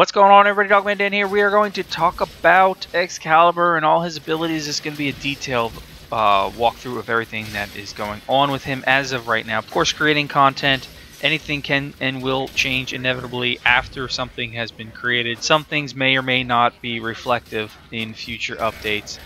What's going on, everybody? Dogman Dan here. We are going to talk about Excalibur and all his abilities. This is going to be a detailed walkthrough of everything that is going on with him as of right now. Of course, creating content, anything can and will change inevitably after something has been created. Some things may or may not be reflective in future updates.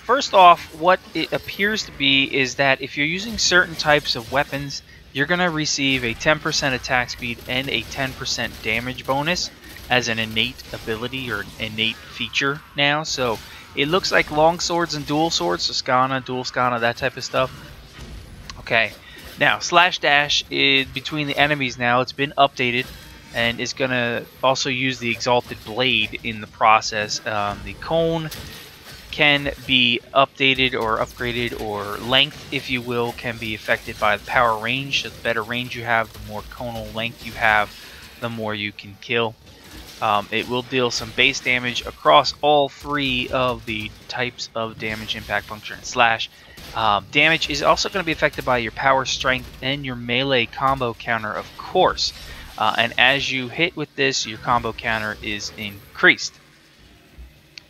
First off, what it appears to be is that if you're using certain types of weapons, you're going to receive a 10% attack speed and a 10% damage bonus as an innate ability or innate feature now. So it looks like long swords and dual swords, so Skana, dual Skana, that type of stuff. Okay, now slash dash is between the enemies now. It's been updated and is going to also use the Exalted Blade in the process. The cone can be updated or upgraded, or length, if you will, can be affected by the power range. So the better range you have, the more conal length you have, the more you can kill. It will deal some base damage across all three of the types of damage, impact, puncture, and slash. Damage is also going to be affected by your power, strength, and your melee combo counter, of course. And as you hit with this, your combo counter is increased.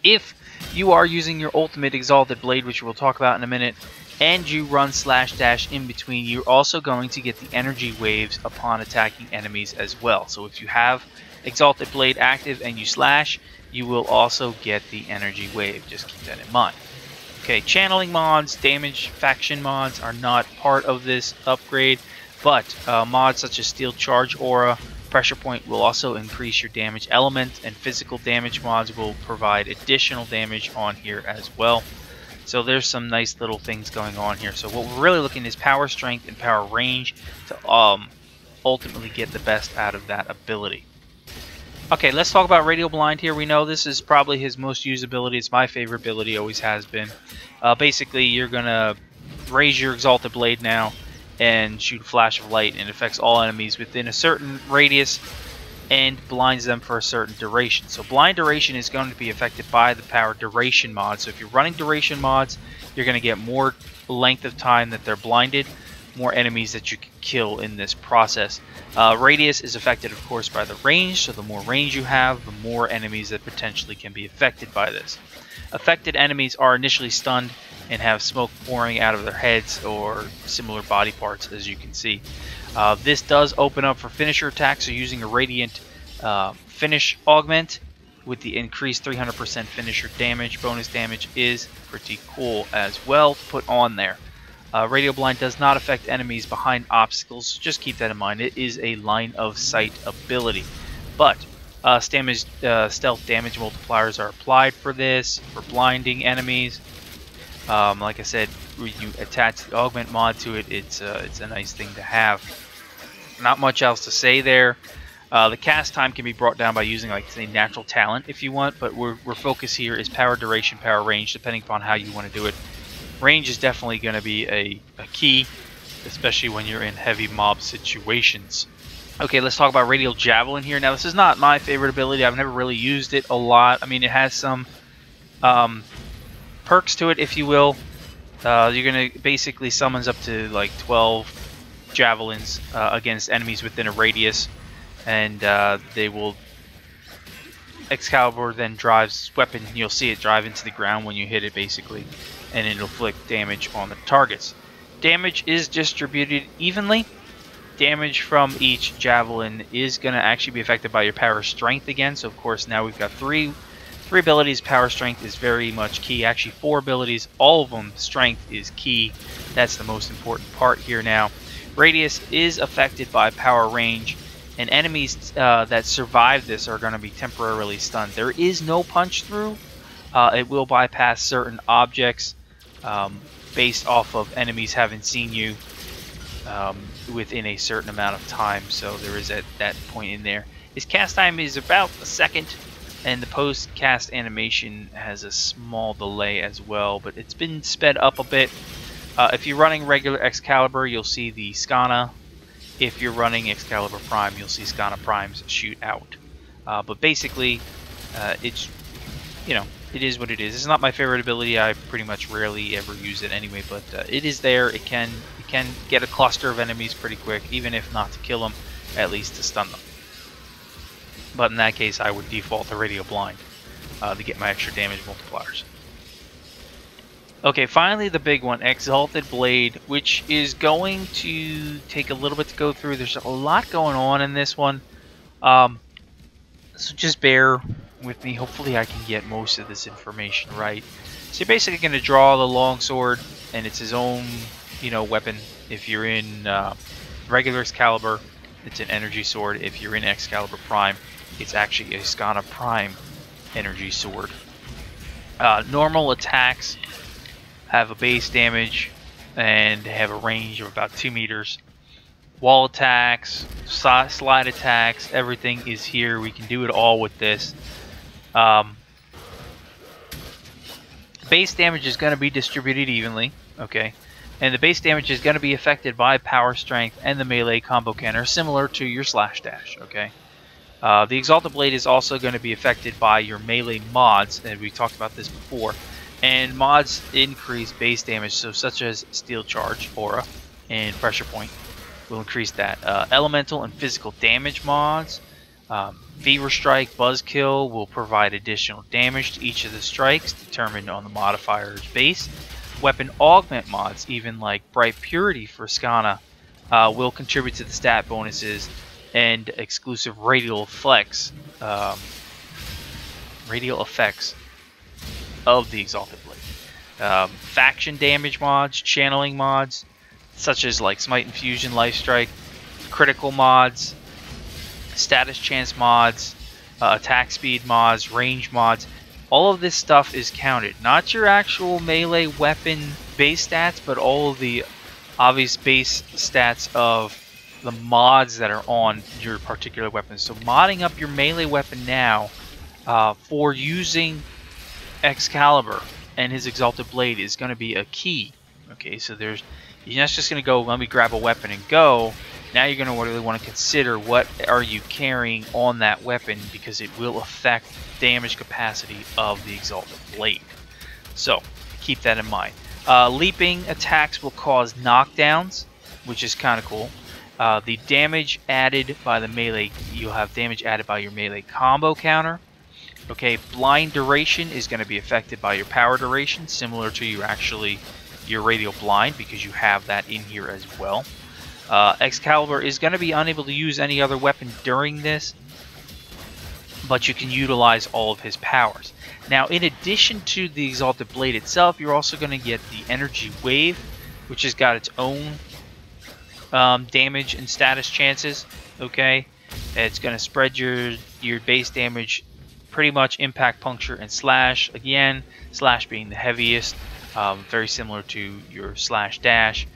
If you are using your ultimate Exalted Blade, which we'll talk about in a minute, and you run slash dash in between, you're also going to get the energy waves upon attacking enemies as well. So if you have Exalted Blade active and you slash, you will also get the energy wave. Just keep that in mind. Okay, channeling mods, damage faction mods are not part of this upgrade, but mods such as Steel Charge Aura, Pressure Point will also increase your damage element, and physical damage mods will provide additional damage on here as well. So there's some nice little things going on here. So what we're really looking is power, strength, and power range to ultimately get the best out of that ability. Okay, let's talk about Radial Blind here. We know this is probably his most used ability. It's my favorite ability, always has been. Basically, you're going to raise your Exalted Blade now and shoot a flash of light, and it affects all enemies within a certain radius and blinds them for a certain duration. So blind duration is going to be affected by the power duration mod. So if you're running duration mods, you're going to get more length of time that they're blinded, more enemies that you can kill in this process. Radius is affected, of course, by the range, so the more range you have, the more enemies that potentially can be affected by this. Affected enemies are initially stunned and have smoke pouring out of their heads or similar body parts, as you can see. This does open up for finisher attacks, so using a Radiant Finish Augment with the increased 300% finisher damage, bonus damage, is pretty cool as well to put on there. Radial Blind does not affect enemies behind obstacles, so just keep that in mind. It is a line of sight ability. But stealth damage multipliers are applied for this, for blinding enemies. Like I said, when you attach the augment mod to it, it's a nice thing to have. Not much else to say there. The cast time can be brought down by using, like, say, natural talent if you want, but we're focus here is power duration, power range, depending upon how you want to do it. Range is definitely going to be a key, especially when you're in heavy mob situations. Okay, let's talk about Radial Javelin here. Now, this is not my favorite ability. I've never really used it a lot. I mean, it has some perks to it, if you will. You're going to basically summons up to like 12 javelins against enemies within a radius, and they will... Excalibur then drives weapon. You'll see it drive into the ground when you hit it, basically, and it'll inflict damage on the targets. Damage is distributed evenly. Damage from each javelin is going to actually be affected by your power strength again. So of course now we've got three abilities. Power strength is very much key. Actually 4 abilities, all of them strength is key. That's the most important part here now. Radius is affected by power range, and enemies that survive this are going to be temporarily stunned. There is no punch through. It will bypass certain objects based off of enemies having seen you within a certain amount of time. So there is that point in there. His cast time is about a second, and the post-cast animation has a small delay as well, but it's been sped up a bit. If you're running regular Excalibur, you'll see the Skana. If you're running Excalibur Prime, you'll see Skana Primes shoot out. But basically, it's, you know, it is what it is. It's not my favorite ability. I pretty much rarely ever use it anyway, but it is there. It can get a cluster of enemies pretty quick, even if not to kill them, at least to stun them. But in that case, I would default to Radial Blind to get my extra damage multipliers. Okay, finally the big one, Exalted Blade, which is going to take a little bit to go through. There's a lot going on in this one. So just bear with me. Hopefully I can get most of this information right. So you're basically going to draw the longsword, and it's his own, weapon. If you're in regular Excalibur, it's an energy sword. If you're in Excalibur Prime, it's actually a SATA Prime energy sword. Normal attacks have a base damage and have a range of about 2 meters. Wall attacks, slide attacks, everything is here. We can do it all with this. Base damage is going to be distributed evenly, okay? And the base damage is going to be affected by power, strength, and the melee combo counter, similar to your slash dash, okay? The Exalted Blade is also going to be affected by your melee mods, and we talked about this before. And mods increase base damage, so such as Steel Charge, Aura, and Pressure Point will increase that. Elemental and physical damage mods, Fever Strike, Buzzkill will provide additional damage to each of the strikes determined on the modifier's base. Weapon augment mods, even like Bright Purity for SATA, will contribute to the stat bonuses, and exclusive radial effects of the Exalted Blade. Faction damage mods, channeling mods, such as like Smite and Fusion, Life Strike, critical mods, status chance mods, attack speed mods, range mods. All of this stuff is counted. Not your actual melee weapon base stats, but all of the obvious base stats of the mods that are on your particular weapon. So modding up your melee weapon now for using Excalibur and his Exalted Blade is going to be a key. Okay, so you're not just going to go, let me grab a weapon and go. Now you're going to really want to consider what are you carrying on that weapon, because it will affect damage capacity of the Exalted Blade. So keep that in mind. Leaping attacks will cause knockdowns, which is kind of cool. The damage added by the melee, you'll have damage added by your melee combo counter. Okay, blind duration is going to be affected by your power duration, similar to your Radial Blind, because you have that in here as well. Excalibur is going to be unable to use any other weapon during this, but you can utilize all of his powers. Now, in addition to the Exalted Blade itself, you're also going to get the Energy Wave, which has got its own damage and status chances. Okay, it's going to spread your base damage, pretty much impact, puncture, and slash. Again, slash being the heaviest, very similar to your slash dash.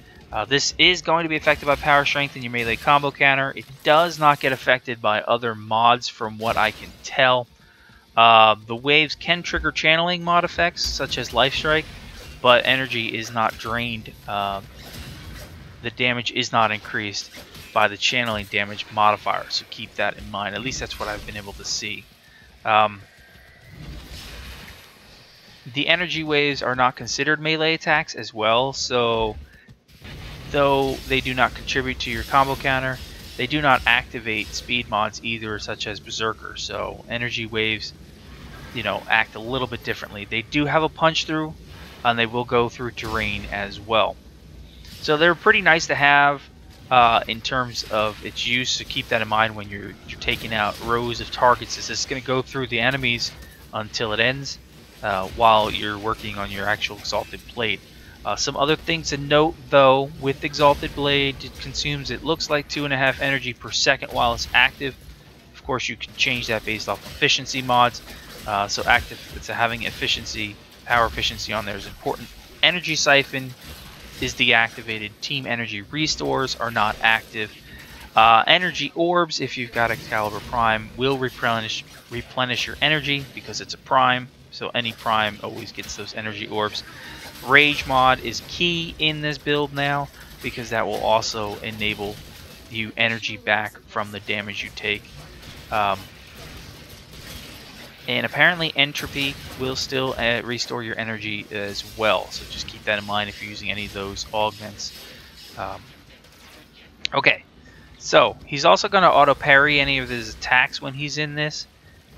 This is going to be affected by power, strength, and your melee combo counter. It does not get affected by other mods from what I can tell. The waves can trigger channeling mod effects, such as Life Strike, but energy is not drained. The damage is not increased by the channeling damage modifier, so keep that in mind. At least that's what I've been able to see. The energy waves are not considered melee attacks as well, so though they do not contribute to your combo counter, they do not activate speed mods either, such as Berserker. So energy waves, act a little bit differently. They do have a punch through, and they will go through terrain as well. So they're pretty nice to have in terms of its use. So keep that in mind when you're taking out rows of targets. Is this going to go through the enemies until it ends while you're working on your actual Exalted Blade. Some other things to note, though, with Exalted Blade, it consumes, it looks like 2.5 energy per second while it's active. Of course, you can change that based off efficiency mods. So having efficiency, power efficiency on there is important. Energy Siphon is deactivated. Team Energy Restores are not active. Energy Orbs, if you've got Excalibur Prime, will replenish your energy because it's a Prime. So any Prime always gets those Energy Orbs. Rage mod is key in this build now, because that will also enable you energy back from the damage you take. And apparently Entropy will still restore your energy as well, so just keep that in mind if you're using any of those augments. Okay, So he's also going to auto parry any of his attacks when he's in this,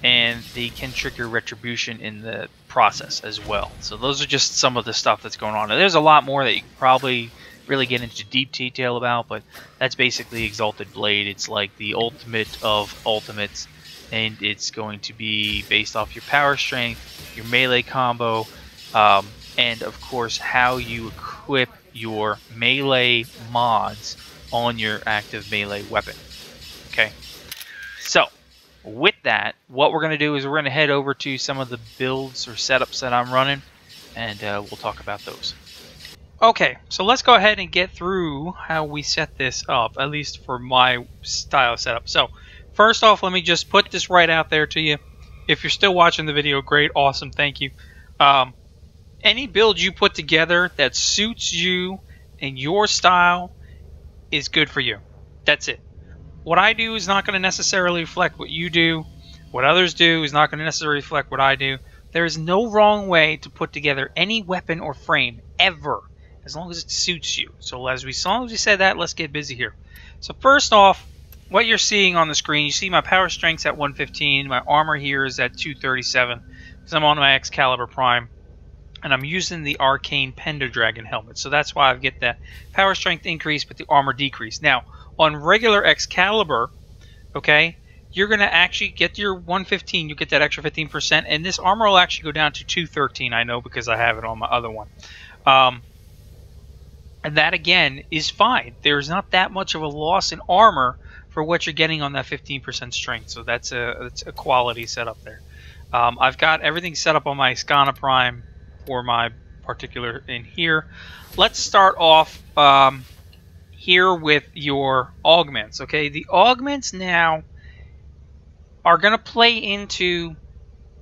and they can trigger retribution in the process as well. So those are just some of the stuff that's going on. And there's a lot more that you could probably really get into deep detail about, but that's basically Exalted Blade. It's like the ultimate of ultimates, and it's going to be based off your power strength, your melee combo, and of course how you equip your melee mods on your active melee weapon. Okay, so with that, what we're going to do is we're going to head over to some of the builds or setups that I'm running, and we'll talk about those. Okay, so let's go ahead and get through how we set this up, at least for my style setup. So first off, let me just put this right out there to you. If you're still watching the video, great, awesome, thank you. Any build you put together that suits you and your style is good for you. That's it. What I do is not going to necessarily reflect what you do. What others do is not going to necessarily reflect what I do. There is no wrong way to put together any weapon or frame ever, as long as it suits you. So as long as we said that, let's get busy here. So first off, what you're seeing on the screen, you see my power strength's at 115. My armor here is at 237 because I'm on my Excalibur Prime. And I'm using the Arcane Pendragon helmet. So that's why I get that power strength increase, but the armor decrease. Now, on regular Excalibur, okay, you're going to actually get your 115. You get that extra 15%. And this armor will actually go down to 213. I know because I have it on my other one. And that, again, is fine. There's not that much of a loss in armor for what you're getting on that 15% strength. So that's a quality setup there. I've got everything set up on my Skana Prime for my particular in here. Let's start off here with your augments. Okay, the augments now are going to play into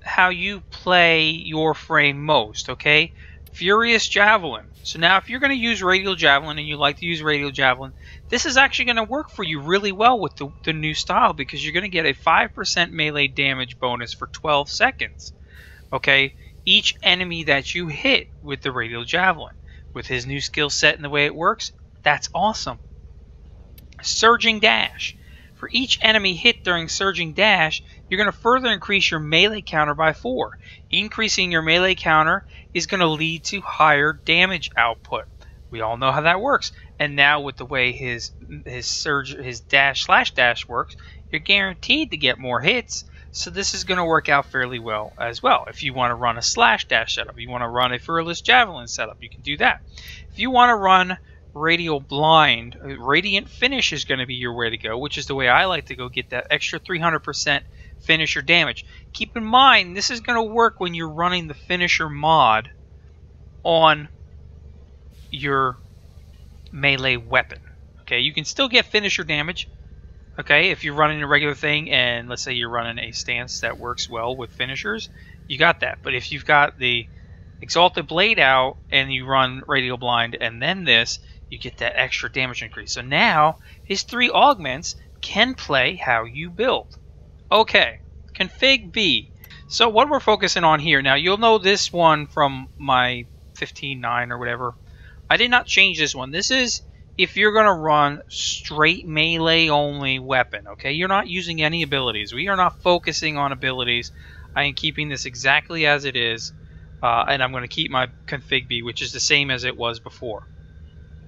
how you play your frame most. Okay, Furious Javelin. So now if you're going to use Radial Javelin and you like to use Radial Javelin, this is actually going to work for you really well with the new style, because you're going to get a 5% melee damage bonus for 12 seconds. Okay, each enemy that you hit with the Radial Javelin. With his new skill set and the way it works, that's awesome. Surging Dash. For each enemy hit during Surging Dash, you're going to further increase your melee counter by 4. Increasing your melee counter is going to lead to higher damage output. We all know how that works. And now with the way his dash/dash works, you're guaranteed to get more hits. So this is going to work out fairly well as well. If you want to run a /dash setup, you want to run a Fearless Javelin setup, you can do that. If you want to run Radial Blind, Radiant Finish is going to be your way to go, which is the way I like to go get that extra 300% finisher damage. Keep in mind, this is going to work when you're running the finisher mod on your melee weapon. Okay, you can still get finisher damage. Okay, if you're running a regular thing and let's say you're running a stance that works well with finishers, you got that. But if you've got the Exalted Blade out and you run Radial Blind and then this, you get that extra damage increase. So now his 3 augments can play how you build. Okay, config B. So what we're focusing on here, now you'll know this one from my 15.9 or whatever. I did not change this one. This is if you're going to run straight melee only weapon, okay? You're not using any abilities. We are not focusing on abilities. I am keeping this exactly as it is, and I'm going to keep my config B, which is the same as it was before.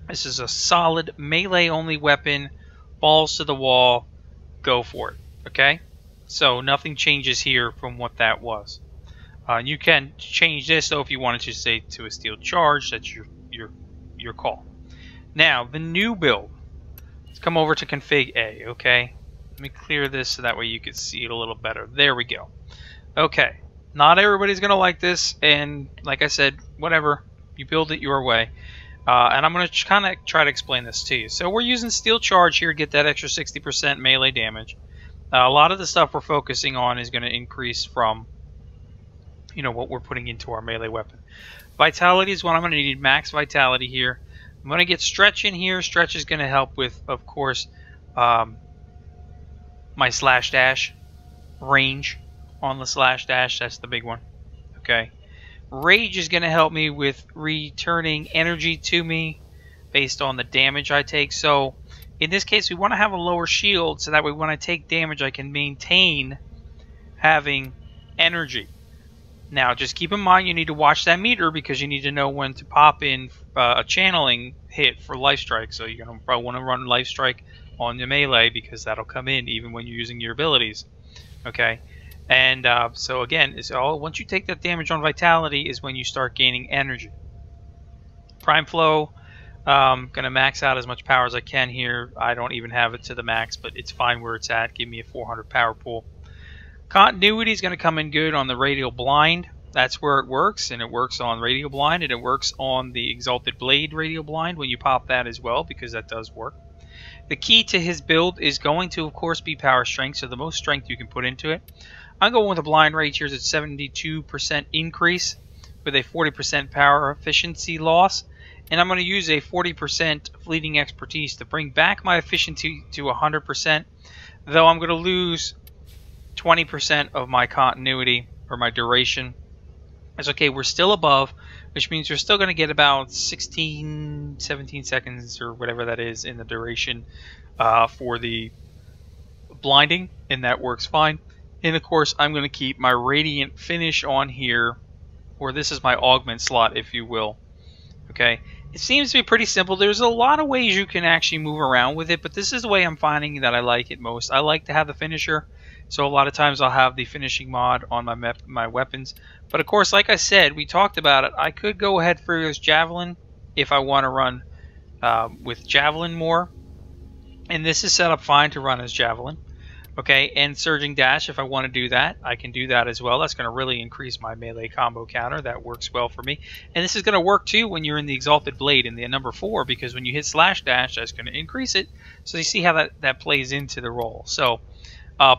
This is a solid melee only weapon, balls to the wall, go for it, okay? So nothing changes here from what that was. You can change this though if you wanted to say to a steel charge. That's your call. Now, the new build. Let's come over to config A, okay? Let me clear this so that way you can see it a little better. There we go. Okay. Not everybody's going to like this, and like I said, whatever. You build it your way. And I'm going to kind of try to explain this to you. So we're using steel charge here to get that extra 60% melee damage. A lot of the stuff we're focusing on is going to increase from, you know, what we're putting into our melee weapon. Vitality is what I'm going to need. Max vitality here. I'm going to get stretch in here. Stretch is going to help with, of course, my /dash range on the /dash. That's the big one. Okay. Rage is going to help me with returning energy to me based on the damage I take. So In this case, we want to have a lower shield so that way when I take damage, I can maintain having energy. Now, just keep in mind you need to watch that meter because you need to know when to pop in a channeling hit for Life Strike. So you're going to probably want to run Life Strike on your melee because that'll come in even when you're using your abilities. Okay, and so again, once you take that damage on Vitality is when you start gaining energy. Prime Flow, gonna max out as much power as I can here. I don't even have it to the max, but it's fine where it's at. Give me a 400 power pool. Continuity is going to come in good on the Radial Blind. That's where it works, and it works on Radial Blind, and it works on the Exalted Blade Radial Blind when you pop that as well, because that does work. The key to his build is going to, of course, be power strength, so the most strength you can put into it. I'm going with a blind rage here at 72% increase with a 40% power efficiency loss, and I'm going to use a 40% fleeting expertise to bring back my efficiency to 100%, though I'm going to lose 20% of my continuity or my duration. It's okay, we're still above, which means you're still going to get about 16, 17 seconds or whatever that is in the duration for the blinding, and that works fine. And of course, I'm going to keep my Radiant Finish on here, or this is my augment slot, if you will. Okay, it seems to be pretty simple. There's a lot of ways you can actually move around with it, but this is the way I'm finding that I like it most. I like to have the finisher, so a lot of times I'll have the finishing mod on my weapons. But of course, like I said, we talked about it. I could go ahead for this Javelin if I want to run with Javelin more, and this is set up fine to run as Javelin. Okay, and Surging Dash, if I want to do that, I can do that as well. That's going to really increase my melee combo counter. That works well for me. And this is going to work too when you're in the Exalted Blade in the number 4, because when you hit Slash Dash, that's going to increase it. So you see how that plays into the role. So,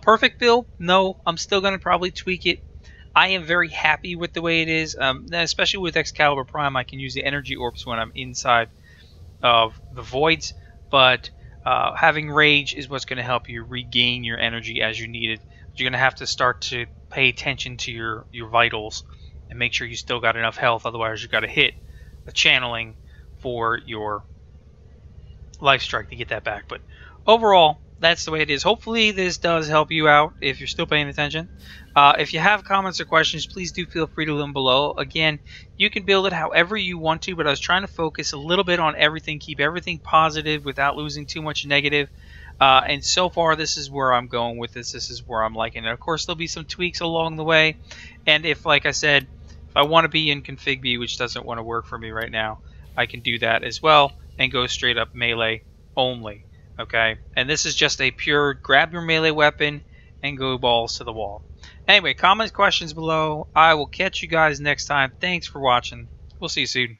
perfect build? No, I'm still going to probably tweak it. I am very happy with the way it is, especially with Excalibur Prime. I can use the Energy Orbs when I'm inside of the Voids, but having Rage is what's going to help you regain your energy as you need it. But you're going to have to start to pay attention to your vitals and make sure you still got enough health. Otherwise, you've got to hit a channeling for your Life Strike to get that back. But overall, that's the way it is. Hopefully, this does help you out if you're still paying attention. If you have comments or questions, please do feel free to leave them below. Again, you can build it however you want to, but I was trying to focus a little bit on everything, keep everything positive without losing too much negative. And so far, this is where I'm going with this. This is where I'm liking it. Of course, there'll be some tweaks along the way. And if, like I said, if I want to be in Config B, which doesn't want to work for me right now, I can do that as well and go straight up melee only. Okay, and this is just a pure grab your melee weapon and go balls to the wall. Anyway, comments, questions below. I will catch you guys next time. Thanks for watching. We'll see you soon.